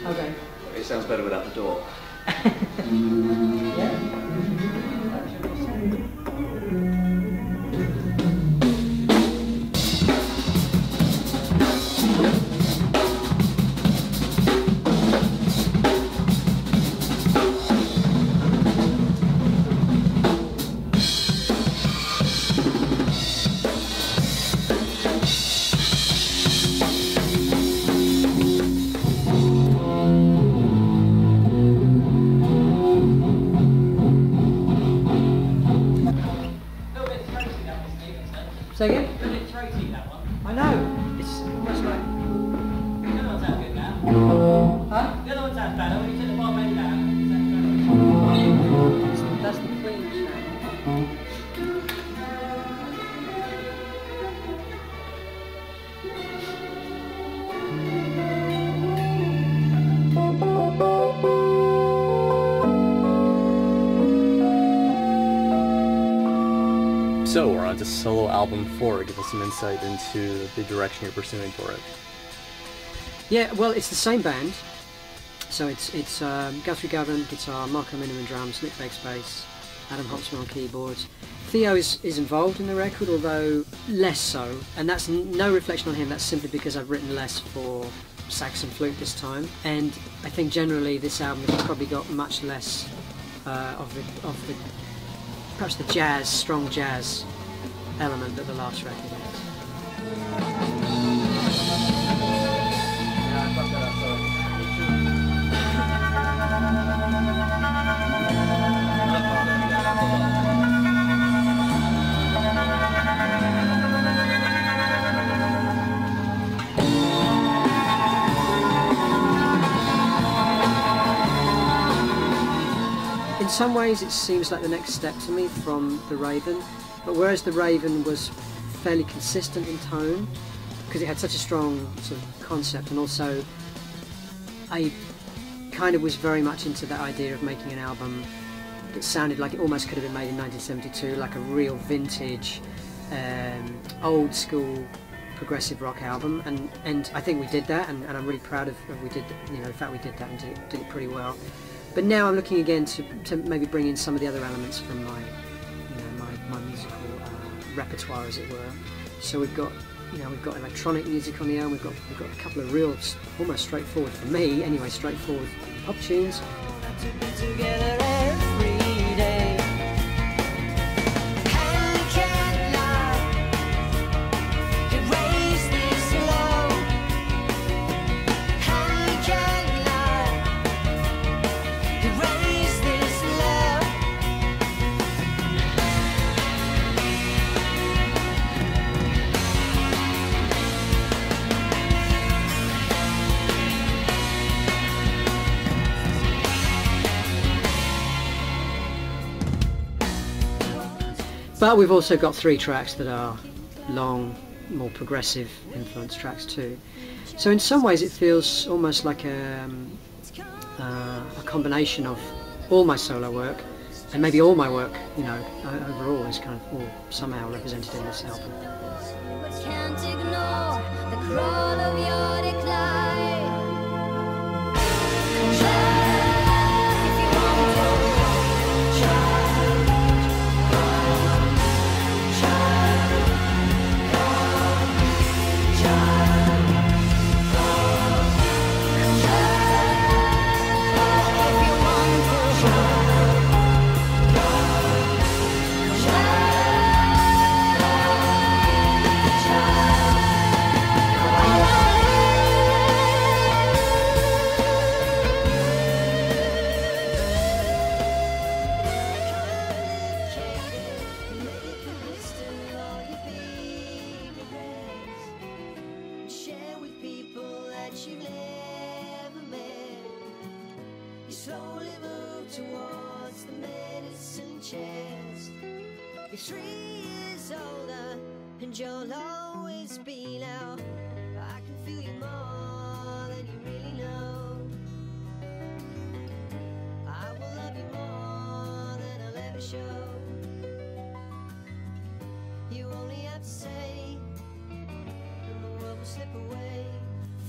Okay. It sounds better without the door. Yeah. Say again? A bit throaty, that one. I know. It's almost like. The other one sounds good now. Huh? The other one sounds better. When you took the bar back down, it sounds better. That's the clean channel. So we're on to solo album 4. Give us some insight into the direction you're pursuing for it. Yeah, well, it's the same band. So it's Guthrie Govan guitar, Marco Minnemann drums, Nick Beggs bass, Adam Hopsman on keyboards. Theo is involved in the record, although less so, and that's no reflection on him. That's simply because I've written less for sax and flute this time, and I think generally this album has probably got much less of the perhaps the jazz, strong jazz element that the last record is. In some ways it seems like the next step to me from The Raven, but whereas The Raven was fairly consistent in tone, because it had such a strong sort of concept, and also I kind of was very much into that idea of making an album that sounded like it almost could have been made in 1972, like a real vintage, old school progressive rock album, and I think we did that, and I'm really proud of the fact we did that and did it pretty well. But now I'm looking again to maybe bring in some of the other elements from my musical repertoire, as it were. So we've got electronic music on the album. We've got a couple of real, almost straightforward, for me anyway, straightforward pop tunes. But we've also got 3 tracks that are long, more progressive influence tracks too. So in some ways it feels almost like a combination of all my solo work, and maybe all my work, overall is kind of all somehow represented in this album. Can't ignore the crawl of your decline. Slowly move towards the medicine chest. You're 3 years older, and you'll always be now. I can feel you more than you really know. I will love you more than I'll ever show. You only have to say, and the world will slip away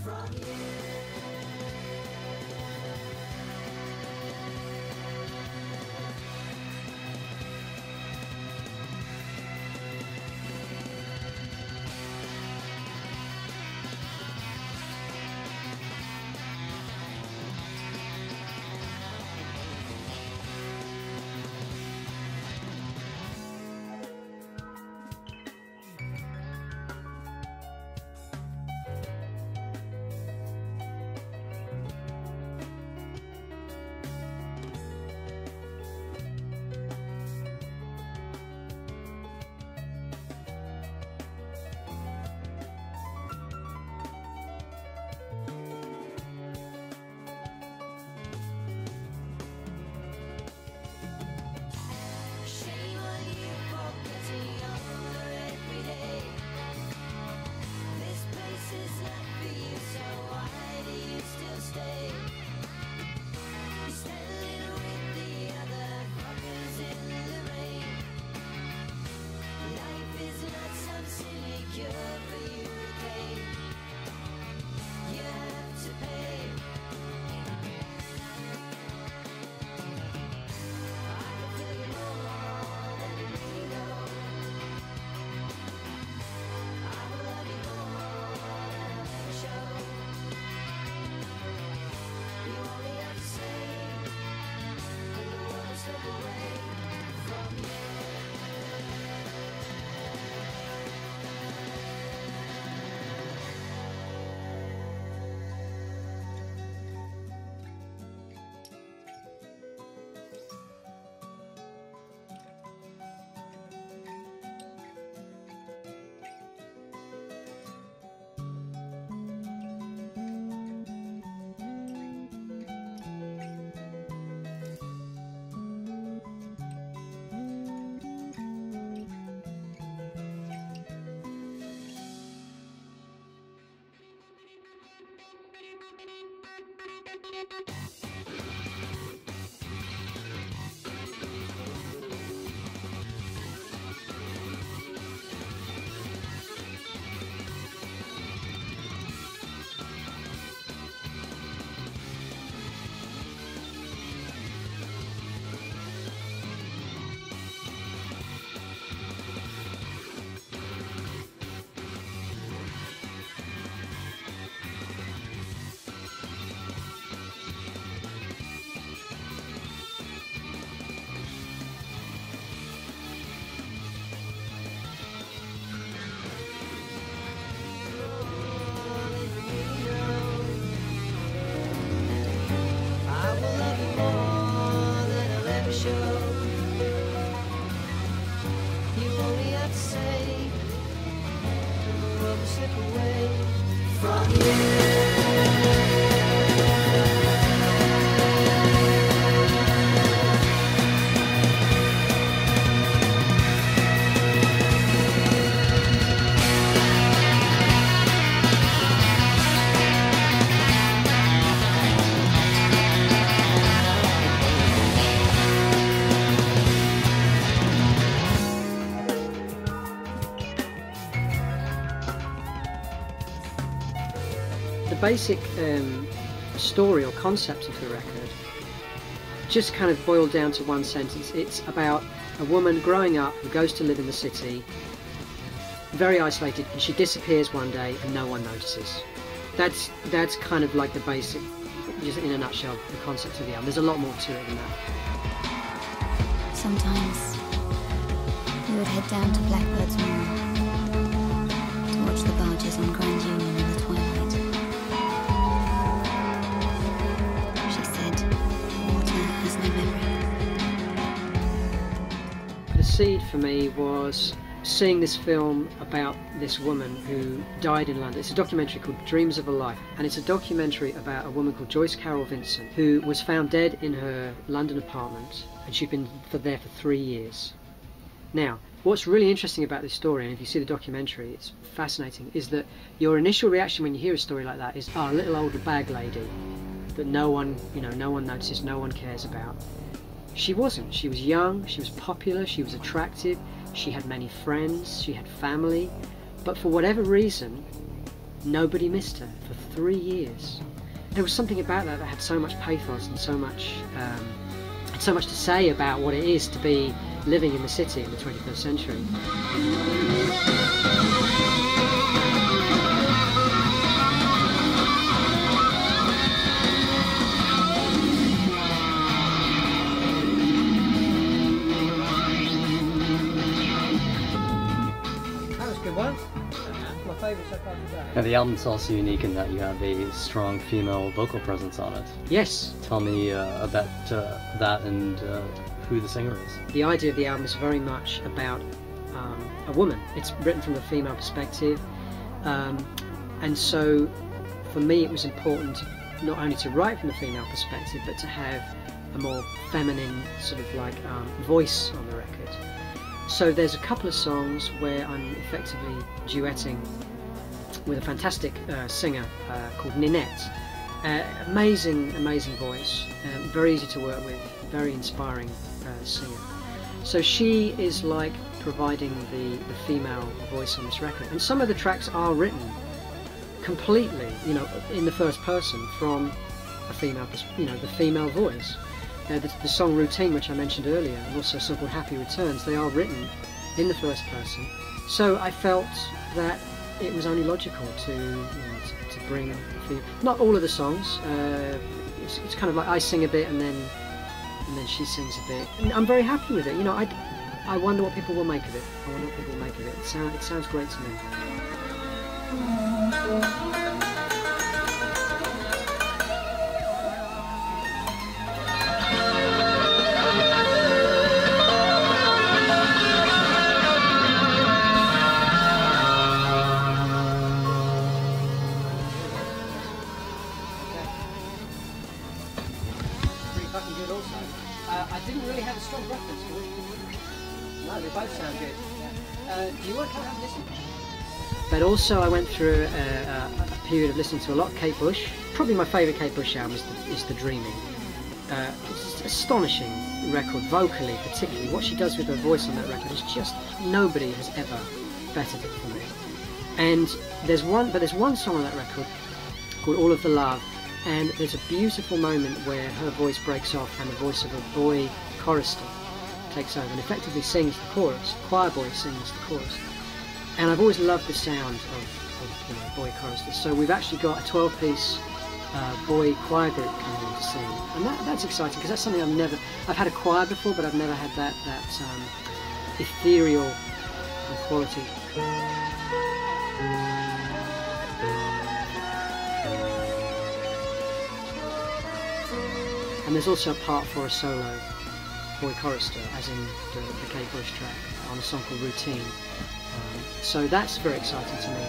from you. Basic story or concept of the record just kind of boiled down to one sentence. It's about a woman growing up who goes to live in the city, very isolated, and she disappears one day and no one notices. That's kind of like the basic, just in a nutshell, the concept of the album. There's a lot more to it than that. Sometimes we would head down to Blackbird's Moor to watch the barges on Grand Union in the twilight. She said, water has no memory. The seed for me was seeing this film about this woman who died in London. It's a documentary called Dreams of a Life, and it's a documentary about a woman called Joyce Carol Vincent who was found dead in her London apartment, and she'd been there for 3 years. Now, what's really interesting about this story, and if you see the documentary, it's fascinating, is that your initial reaction when you hear a story like that is, oh, a little older bag lady that no one notices, no one cares about. She wasn't. She was young, she was popular, she was attractive, she had many friends, she had family, but for whatever reason, nobody missed her for 3 years. There was something about that that had so much pathos and so much to say about what it is to be living in the city in the 21st century. Now the album's also unique in that you have a strong female vocal presence on it. Yes. Tell me about that and who the singer is. The idea of the album is very much about a woman. It's written from the female perspective, and so for me it was important not only to write from the female perspective but to have a more feminine sort of like voice on the record. So there's a couple of songs where I'm effectively duetting with a fantastic singer called Ninette. Amazing voice, very easy to work with, very inspiring singer. So she is like providing the female voice on this record, and some of the tracks are written completely, in the first person from a female, the female voice. The song Routine, which I mentioned earlier, and also a song called Happy Returns, they are written in the first person. So I felt that it was only logical to bring not all of the songs. It's kind of like I sing a bit and then she sings a bit. And I'm very happy with it. I wonder what people will make of it. It sounds great to me. I didn't really have a strong preference for it. No, they both sound good. Do you want to come have a listen? But also I went through a period of listening to a lot of Kate Bush. Probably my favourite Kate Bush album is The Dreaming. It's an astonishing record, vocally particularly. What she does with her voice on that record is just, nobody has ever bettered it for me. And there's one song on that record called All of the Love, and there's a beautiful moment where her voice breaks off and the voice of a boy chorister takes over and effectively sings the chorus. Choir boy sings the chorus. And I've always loved the sound of boy choristers. So we've actually got a 12-piece boy choir group coming in to sing, and that's exciting because that's something I've had a choir before, but I've never had that ethereal quality. And there's also a part for a solo boy chorister, as in the Kate Bush track, on a song called Routine. So that's very exciting to me.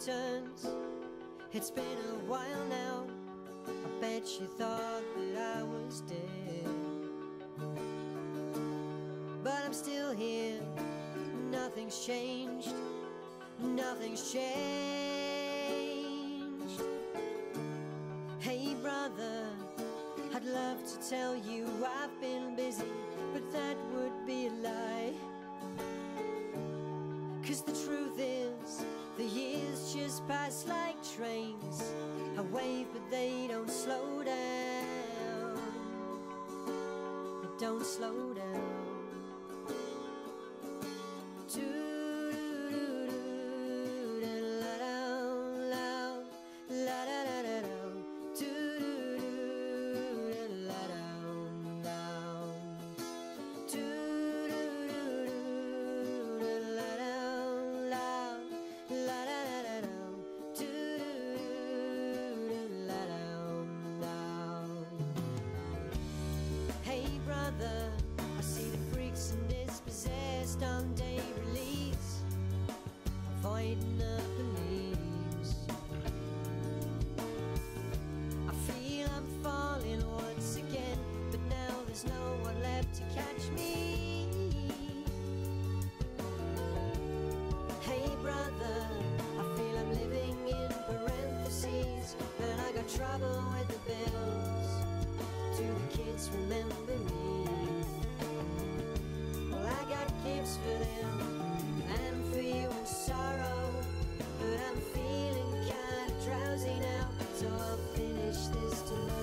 returns. It's been a while now, I bet she thought that I was dead. But I'm still here, nothing's changed, nothing's changed. Hey brother, I'd love to tell you I've been busy, but that would be a lie. 'Cause the truth is, the years just pass like trains. I wave but they don't slow down. They don't slow down. I see the freaks and dispossessed on day release, avoiding the police. I feel I'm falling once again, but now there's no one left to catch me. Hey brother, I feel I'm living in parentheses, and I got trouble with the bills. Do the kids remember me? I got gifts for them and for you in sorrow, but I'm feeling kind of drowsy now, so I'll finish this tomorrow.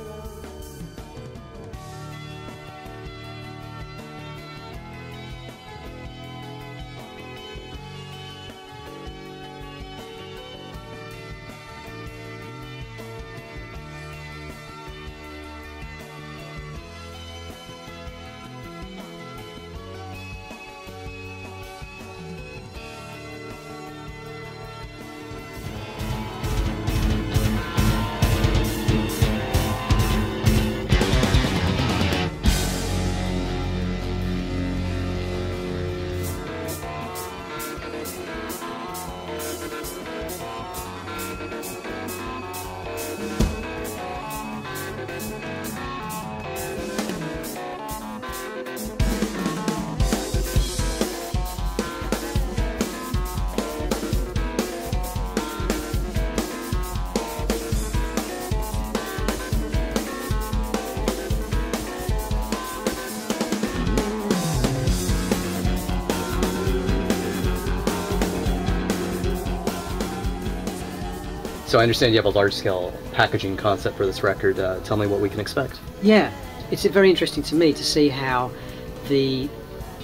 So I understand you have a large-scale packaging concept for this record. Tell me what we can expect. Yeah, it's very interesting to me to see how the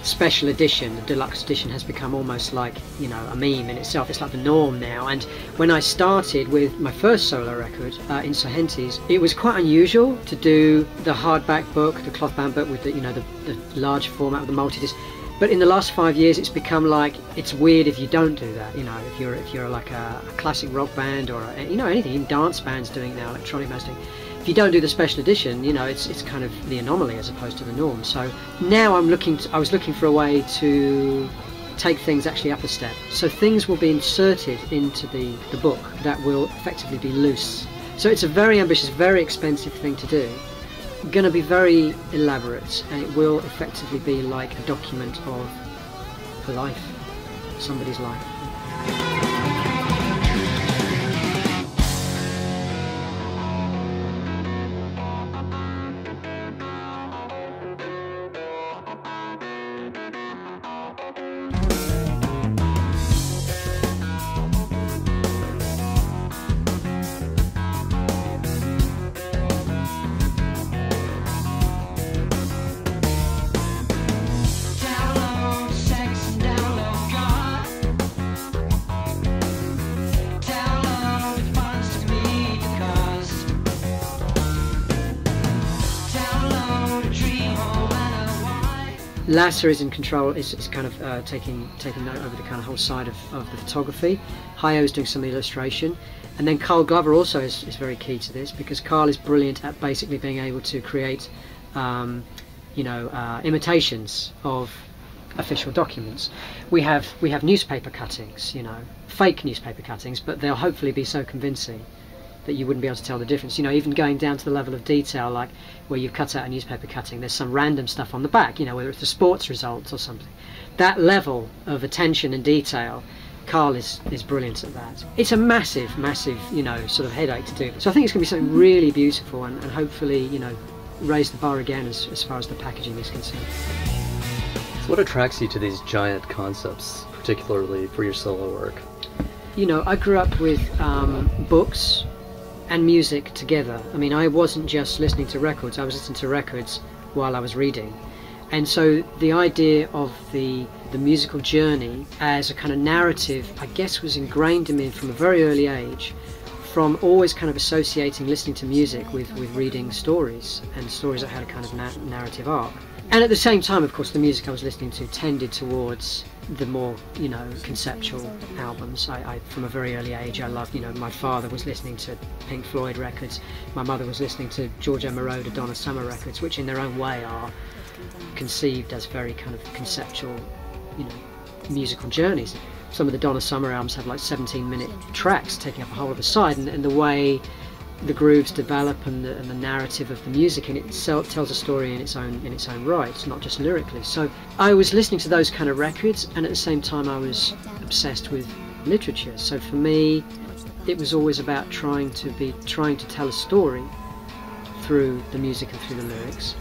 special edition, the deluxe edition, has become almost like, you know, a meme in itself. It's like the norm now. And when I started with my first solo record, Insurgentes, it was quite unusual to do the hardback book, the cloth-bound book with the, you know, the large format with the multi-disc. But in the last 5 years, it's become like, it's weird if you don't do that. You know, if you're like a classic rock band or you know, anything, even dance bands doing it now, electronic bands doing it. If you don't do the special edition, you know, it's kind of the anomaly as opposed to the norm. So now I was looking for a way to take things actually up a step. So things will be inserted into the book that will effectively be loose. So it's a very ambitious, very expensive thing to do. Going to be very elaborate, and it will effectively be like a document of her life, somebody's life. Lasser is in control, is kind of taking note over the kind of whole side of the photography. Hi-O is doing some illustration, and then Carl Glover also is very key to this, because Carl is brilliant at basically being able to create you know, imitations of official documents. We have newspaper cuttings, you know, fake newspaper cuttings, but they'll hopefully be so convincing that you wouldn't be able to tell the difference. You know, even going down to the level of detail, like where you've cut out a newspaper cutting, there's some random stuff on the back, you know, whether it's the sports results or something. That level of attention and detail, Carl is brilliant at that. It's a massive, you know, sort of headache to do. So I think it's going to be something really beautiful and hopefully, you know, raise the bar again as far as the packaging is concerned. So what attracts you to these giant concepts, particularly for your solo work? You know, I grew up with books and music together. I mean, I wasn't just listening to records, I was listening to records while I was reading. And so the idea of the musical journey as a kind of narrative, I guess, was ingrained in me from a very early age, from always kind of associating listening to music with reading stories, and stories that had a kind of narrative arc. And at the same time, of course, the music I was listening to tended towards the more, you know, conceptual albums. I from a very early age, I loved, you know, my father was listening to Pink Floyd records, my mother was listening to George M. Moroder, Donna Summer records, which in their own way are conceived as very kind of conceptual, you know, musical journeys. Some of the Donna Summer albums have like 17-minute tracks taking up a whole other side, and the way the grooves develop and the narrative of the music in itself tells a story in its own right, not just lyrically. So I was listening to those kind of records, and at the same time I was obsessed with literature. So for me, it was always about trying to tell a story through the music and through the lyrics.